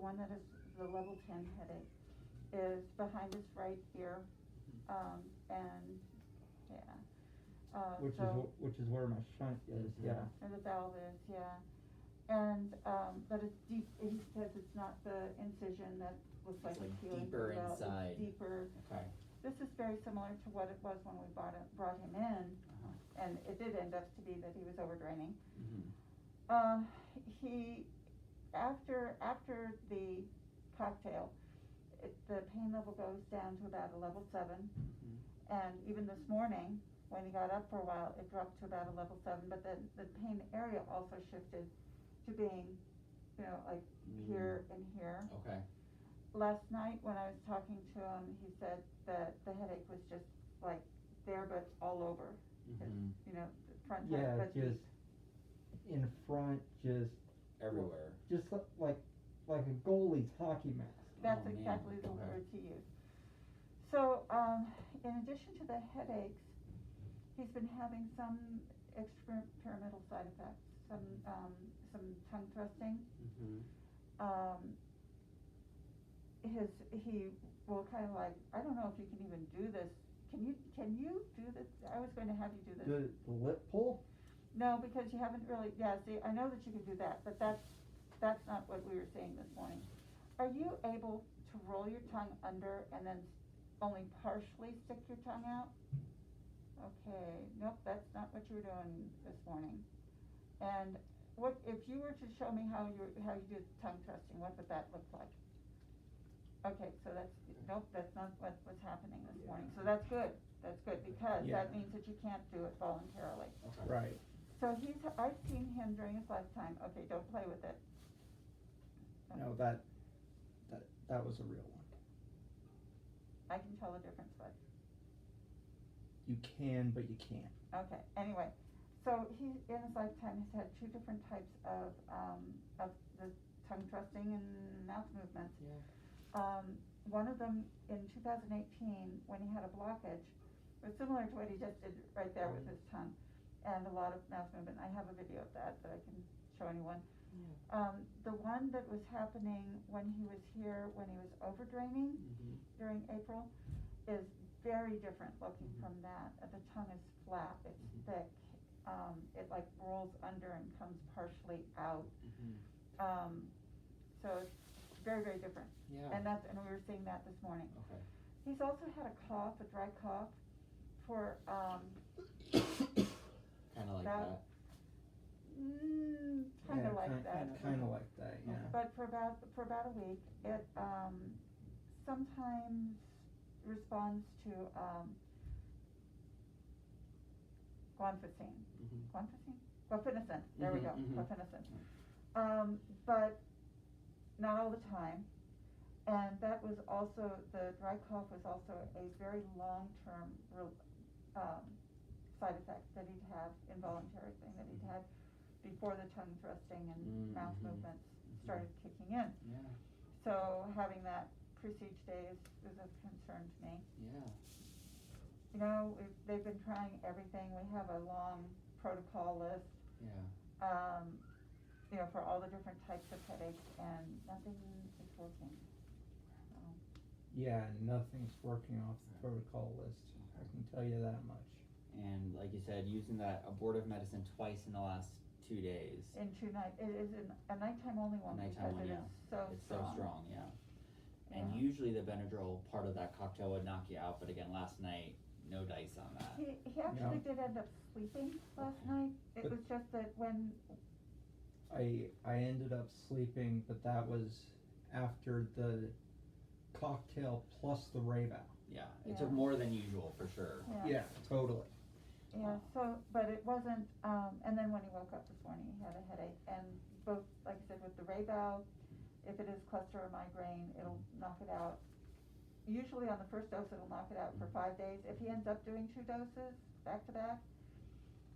one that is the level 10 headache, is behind his right ear, and yeah. Which is where my shunt is, yeah. Where the valve is, yeah. And, but it's deep, he says it's not the incision that looks like it's healing. Deeper the valve. inside. It's deeper. Okay. This is very similar to what it was when we brought him in, and it did end up to be that he was overdraining. He, after the cocktail, the pain level goes down to about a level 7, and even this morning, when he got up for a while, it dropped to about a level 7, but then the pain area also shifted to being, like here and here. Okay. Last night when I was talking to him, he said that the headache was just like there, but all over. His, the front side, but just in front, just everywhere. Just like a goalie's hockey mask. That's exactly the words he used. So, in addition to the headaches, he's been having some experimental side effects, some tongue thrusting. He will kind of like, I don't know if you can even do this. Can you do this? I was going to have you do this. The lip pull? No, because you haven't really. Yeah, see, I know that you can do that, but that's not what we were saying this morning. Are you able to roll your tongue under and then only partially stick your tongue out? Okay, nope, that's not what you were doing this morning. And what if you were to show me how you do tongue thrusting? What would that look like? Okay, so that's not what was happening this morning. So that's good. That's good because that means that you can't do it voluntarily. Okay. Right. So I've seen him during his lifetime. Okay, don't play with it. No, that was a real one. I can tell the difference, but you can, but you can't. Okay. Anyway, so he in his lifetime has had 2 different types of the tongue thrusting and mouth movements. Yeah. One of them in 2018, when he had a blockage, was similar to what he just did right there with his tongue, and a lot of mouth movement. I have a video of that I can show anyone. Yeah. The one that was happening when he was here, when he was overdraining during April, is very different looking from that. The tongue is flat, it's thick, it like rolls under and comes partially out. So it's very, very different. Yeah. And we were seeing that this morning. Okay. He's also had a cough, a dry cough, for kind of like that. Kind of like that. Kind of like that, yeah. But for about a week, it sometimes responds to guanfacine. Guanfacine. There we go. Guanfacine. But not all the time. And that was also, the dry cough was also a very long-term side effect that he'd have, involuntary thing that he'd had before the tongue thrusting and mouth movements started kicking in. Yeah. So having that presage day is of concern to me. Yeah. They've been trying everything. We have a long protocol list. Yeah. For all the different types of headaches, and nothing is working. Yeah, nothing's working off the protocol list. I can tell you that much. And like you said, using that abortive medicine twice in the last 2 days. In 2 nights. It is a nighttime only one because it is so strong. Yeah. And usually the Benadryl part of that cocktail would knock you out, but again, last night, no dice on that. He actually did end up sleeping last night. It was just that when I ended up sleeping, but that was after the cocktail plus the Rayvow. Yeah, it took more than usual for sure. Yeah, totally. Yeah, so, but it wasn't, and then when he woke up this morning, he had a headache, and both, like I said, with the Rayvow, if it is cluster or migraine, it'll knock it out. Usually on the first dose, it'll knock it out for 5 days. If he ends up doing 2 doses back to back,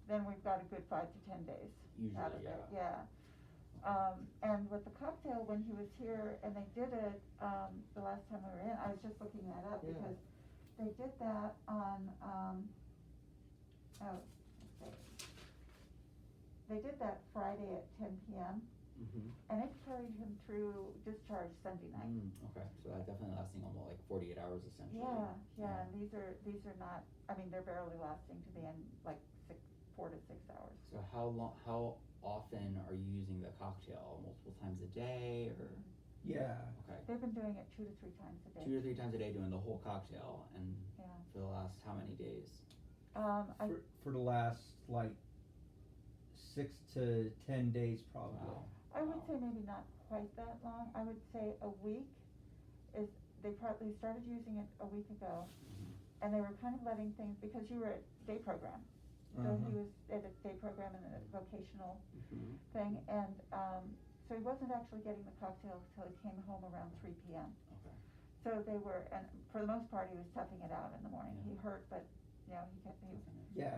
then we've got a good 5 to 10 days out of it. Yeah. And with the cocktail, when he was here and they did it the last time we were in, I was just looking that up because they did that on, they did that Friday at 10 p.m. and it carried him through discharge Sunday night. Okay, so that definitely lasting almost like 48 hours essentially. Yeah, and these are not, I mean, they're barely lasting to the end, like 4 to 6 hours. So how often are you using the cocktail? Multiple times a day, or? Yeah. Okay. They've been doing it 2 to 3 times a day. 2 to 3 times a day doing the whole cocktail, and Yeah. for the last how many days? For the last like 6 to 10 days probably. Wow. I would say maybe not quite that long. I would say a week is, they started using it a week ago, and they were kind of letting things, because you were at day program. So he was at a day program and a vocational thing, and so he wasn't actually getting the cocktail until he came home around 3 p.m. Okay. So they were, and for the most part, he was toughing it out in the morning. Yeah. He hurt, but he Yeah,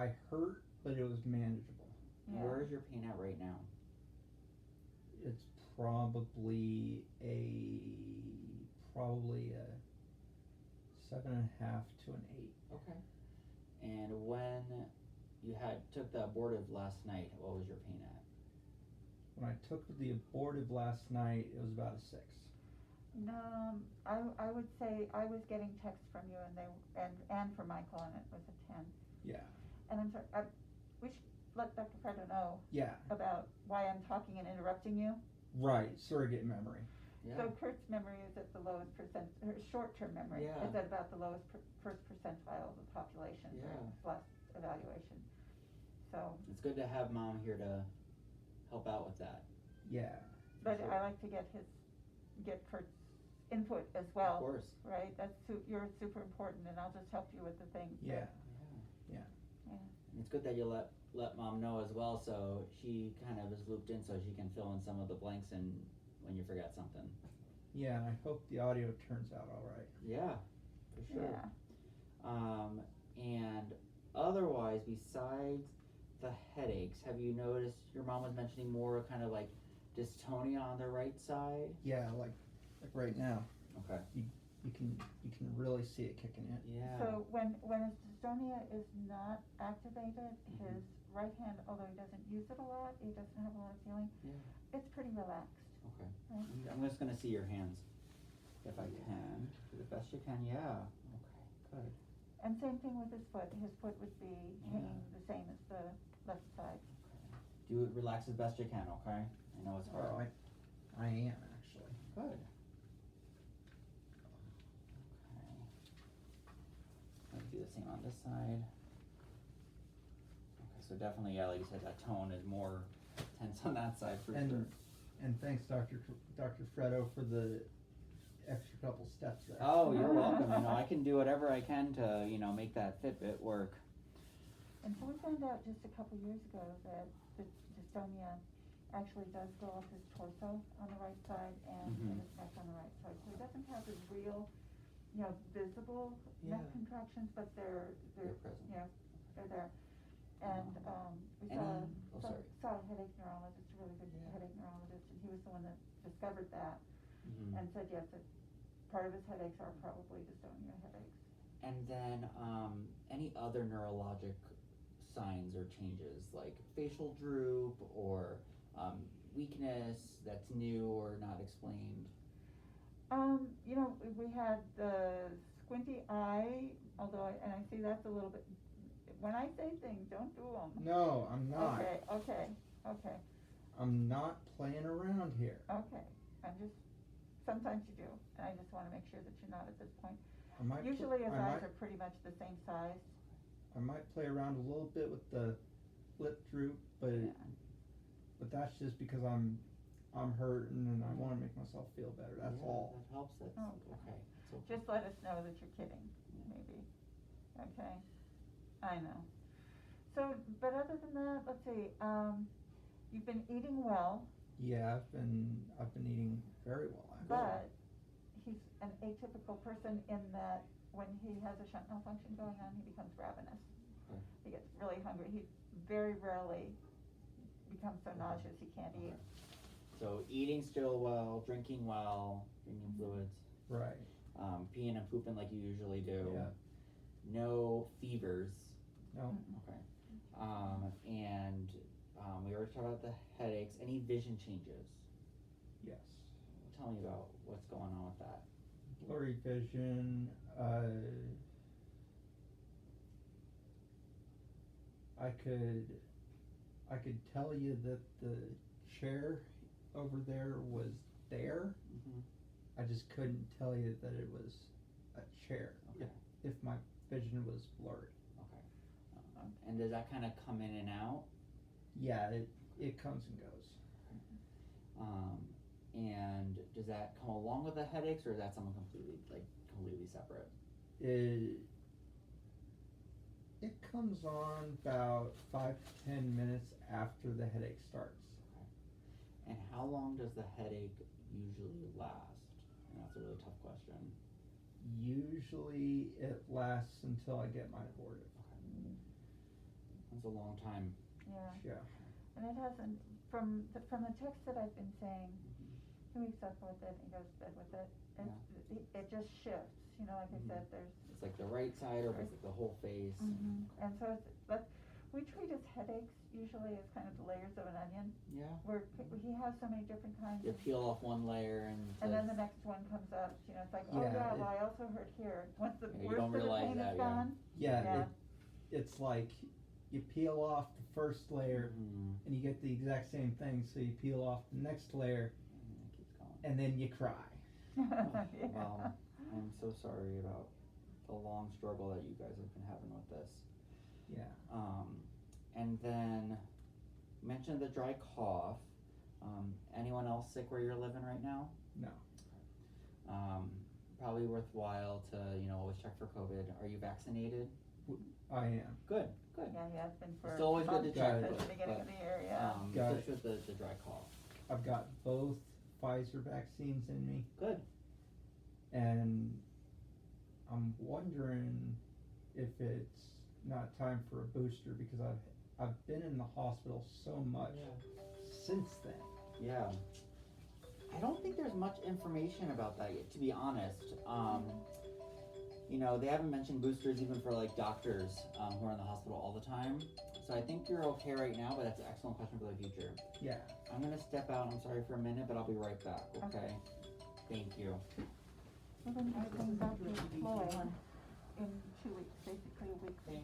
I hurt, but it was manageable. yeah. Where is your pain at right now? It's probably a 7.5 to an 8. Okay. And when you took the abortive last night, what was your pain at? When I took the abortive last night, it was about a 6. No, I would say I was getting texts from you, and from Michael, and it was a 10. Yeah. And I'm sorry, we should let Dr. Fredo know Yeah. about why I'm talking and interrupting you. Right, surrogate memory. Yeah. So Kurt's memory is at the lowest percent, her short-term memory Yeah. is at about the lowest first percentile of the population for Yeah. his last evaluation. So, It's good to have Mom here to help out with that. Yeah. but Sure. I like to get Kurt's input as well. Of course. Right, you're super important, and I'll just help you with the things. Yeah. Yeah. And it's good that you let Mom know as well, so she kind of is looped in, so she can fill in some of the blanks and when you forget something. Yeah, and I hope the audio turns out all right. Yeah, for sure. Yeah. And otherwise, besides the headaches, have you noticed your mom was mentioning more kind of like dystonia on the right side? Yeah, like right now, Okay. you can really see it kicking in. Yeah. So when his dystonia is not activated, his right hand, although he doesn't use it a lot, he doesn't have a lot of feeling, Yeah. it's pretty relaxed. Okay. Right? I'm just gonna see your hands, if I can, do the best you can. Yeah. Okay. Good. And same thing with his foot. His foot would be hanging Yeah. the same as the left side. Do it, relax as best you can. Okay. I know it's hard. Oh, I am actually. Good. Okay. Let's do the same on this side. Okay, so definitely, yeah, like you said, that tone is more tense on that side for sure. And thanks, Dr. Fredo, for the extra couple steps there. Oh, you're welcome. I can do whatever I can to, make that Fitbit work. And so we found out just a couple years ago that the dystonia actually does go off his torso on the right side and his neck on the right side. So he doesn't have his real, visible neck Yeah. contractions, but they're present. they're there. And we saw a headache neurologist, a really good headache neurologist, and he was the one that discovered that and said yes, that part of his headaches are probably dystonia headaches. And then any other neurologic signs or changes, like facial droop or weakness that's new or not explained? We had the squinty eye, although I see that's a little bit, when I say things, don't do them. No, I'm not. Okay. I'm not playing around here. Okay, sometimes you do, and I just wanna make sure that you're not at this point. I Usually his might- eyes are pretty much the same size. I might play around a little bit with the lip droop, but that's just because I'm hurting and I wanna make myself feel better, that's all. That helps. That's okay. So Just let us know that you're kidding, maybe, okay? I know. So, but other than that, let's see, you've been eating well, Yeah, I've been eating very well, actually. but he's an atypical person in that when he has a shunt malfunction going on, he becomes ravenous. Okay. He gets really hungry. He very rarely becomes so nauseous he can't eat. So eating still well, drinking fluids, Right. peeing and pooping like you usually do. Yeah. No fevers. No. Okay. And We already talked about the headaches. Any vision changes? Yes. Tell me about what's going on with that. Blurry vision, I could tell you that the chair over there was there. Mm-hmm. I just couldn't tell you that it was a chair. Okay. If my vision was blurry. Okay. And does that kind of come in and out? Yeah, it comes and goes. And does that come along with the headaches, or is that something completely separate? It comes on about 5 to 10 minutes after the headache starts. Okay. And how long does the headache usually last? And that's a really tough question. Usually it lasts until I get my abortive. Okay. That's a long time. Yeah. Yeah. And it hasn't, from the text that I've been saying, he wakes up with it, he goes to bed with it, and it just shifts, you know, like I said, there's. It's like the right side, or is it the whole face? And so we treat his headaches usually as kind of the layers of an onion, Yeah. where he has so many different kinds. You peel off one layer and then the next one comes up, you know, it's like, Yeah, well, I also hurt here, once the Yeah, you worst don't of the realize pain that, is gone. Yeah, it's like you peel off the first layer Mm-hmm. and you get the exact same thing, so you peel off the next layer And it keeps going. and then you cry. Yeah. Well, I'm so sorry about the long struggle that you guys have been having with this. Yeah. And then you mentioned the dry cough. Anyone else sick where you're living right now? No. Probably worthwhile to, always check for COVID. Are you vaccinated? I am. Good. Yeah, he has been for It's always good to months check, at the but- beginning of the year, yeah. Got it. Especially with the dry cough. I've got both Pfizer vaccines in me, Good. and I'm wondering if it's not time for a booster because I've been in the hospital so much since then. Yeah. I don't think there's much information about that yet, to be honest. They haven't mentioned boosters even for like doctors who are in the hospital all the time. So I think you're okay right now, but that's an excellent question for the future. Yeah. I'm gonna step out, I'm sorry for a minute, but I'll be right back, okay? Thank you. We're going to bring back to Floyd in 2 weeks, basically a week.